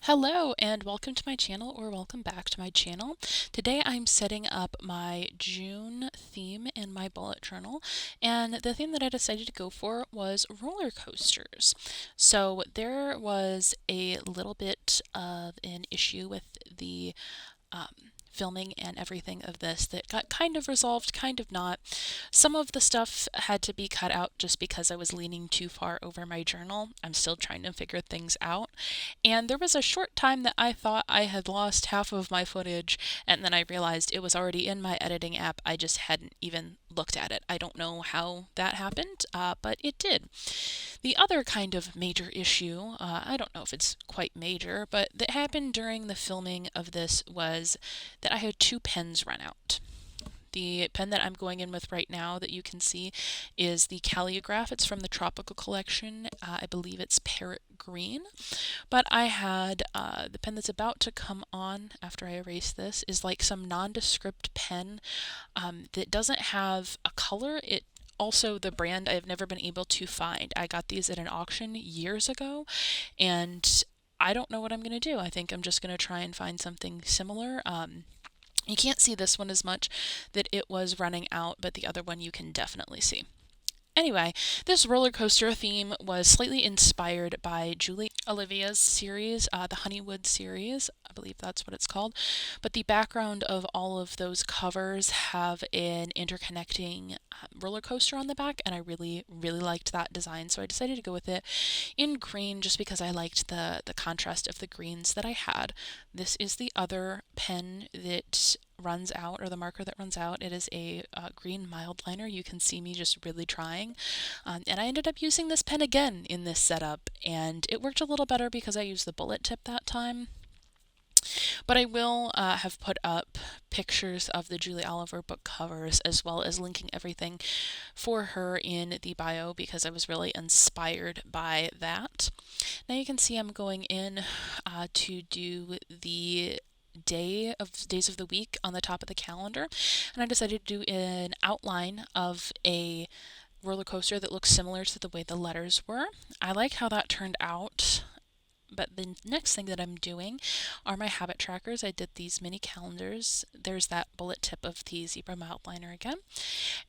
Hello and welcome to my channel, or welcome back to my channel. Today I'm setting up my June theme in my bullet journal, and the theme that I decided to go for was roller coasters. So there was a little bit of an issue with the filming and everything of this that got kind of resolved, kind of not. Some of the stuff had to be cut out just because I was leaning too far over my journal. I'm still trying to figure things out. And there was a short time that I thought I had lost half of my footage, and then I realized it was already in my editing app. I just hadn't even looked at it. I don't know how that happened, but it did. The other kind of major issue, I don't know if it's quite major, but that happened during the filming of this was that I had two pens run out. The pen that I'm going in with right now that you can see is the Calligraph. It's from the Tropical Collection. I believe it's Parrot Green. But I had the pen that's about to come on after I erase this is like some nondescript pen that doesn't have a color. It also, the brand I've never been able to find. I got these at an auction years ago, and I don't know what I'm going to do. I think I'm just going to try and find something similar. You can't see this one as much that it was running out, but the other one you can definitely see. Anyway, this roller coaster theme was slightly inspired by Julie Olivia's series, the Honeywood series. I believe that's what it's called. But the background of all of those covers have an interconnecting roller coaster on the back, and I really, really liked that design. So I decided to go with it in green just because I liked the contrast of the greens that I had. This is the other pen that runs out, or the marker that runs out. It is a green Mildliner. You can see me just really trying. And I ended up using this pen again in this setup, and it worked a little better because I used the bullet tip that time. But I will have put up pictures of the Julie Oliver book covers, as well as linking everything for her in the bio, because I was really inspired by that. Now you can see I'm going in to do the days of the week on the top of the calendar, and I decided to do an outline of a roller coaster that looks similar to the way the letters were. I like how that turned out. But the next thing that I'm doing are my habit trackers. I did these mini calendars. There's that bullet tip of the zebra Mildliner again.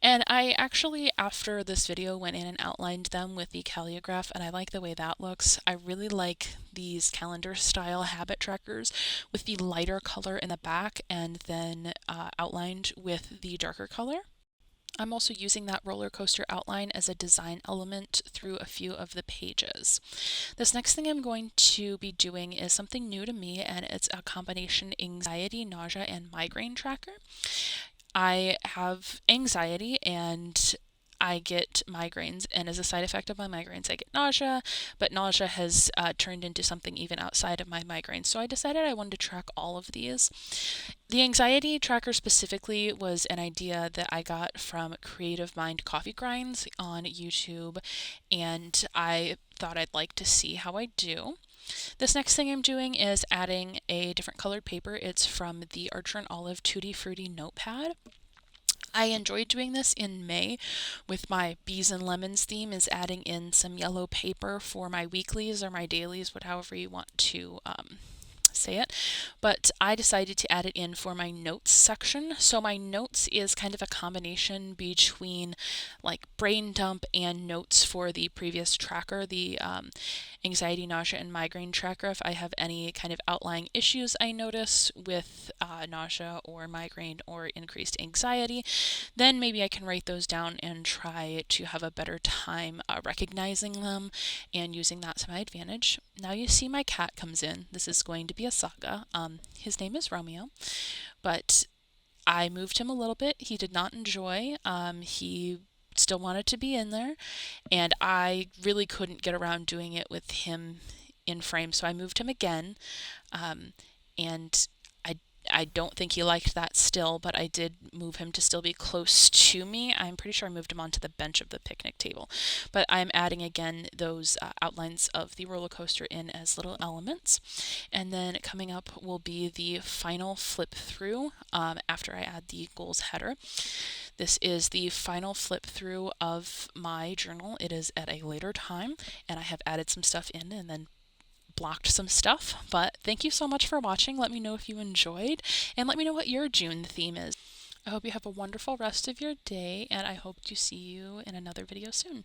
And I actually, after this video, went in and outlined them with the Calligraph, and I like the way that looks. I really like these calendar style habit trackers with the lighter color in the back and then outlined with the darker color. I'm also using that roller coaster outline as a design element through a few of the pages. This next thing I'm going to be doing is something new to me, and it's a combination anxiety, nausea, and migraine tracker. I have anxiety and I get migraines, and as a side effect of my migraines, I get nausea, but nausea has turned into something even outside of my migraines. So I decided I wanted to track all of these. The anxiety tracker specifically was an idea that I got from Creative Mind Coffee Grinds on YouTube, and I thought I'd like to see how I do. This next thing I'm doing is adding a different colored paper. It's from the Archer and Olive Tutti Frutti notepad. I enjoyed doing this in May with my Bees and Lemons theme, is adding in some yellow paper for my weeklies or my dailies, however you want to say it, but I decided to add it in for my notes section. So my notes is kind of a combination between like brain dump and notes for the previous tracker, the anxiety, nausea, and migraine tracker. If I have any kind of outlying issues I notice with nausea or migraine or increased anxiety, then maybe I can write those down and try to have a better time recognizing them and using that to my advantage. Now you see my cat comes in. This is going to be a saga. His name is Romeo, but I moved him a little bit. He did not enjoy. He still wanted to be in there, and I really couldn't get around doing it with him in frame, so I moved him again, and I don't think he liked that still, but I did move him to still be close to me. I'm pretty sure I moved him onto the bench of the picnic table. But I'm adding again those outlines of the roller coaster in as little elements. And then coming up will be the final flip through after I add the goals header. This is the final flip through of my journal. It is at a later time, and I have added some stuff in and then blocked some stuff. But thank you so much for watching. Let me know if you enjoyed, and let me know what your June theme is. I hope you have a wonderful rest of your day, and I hope to see you in another video soon.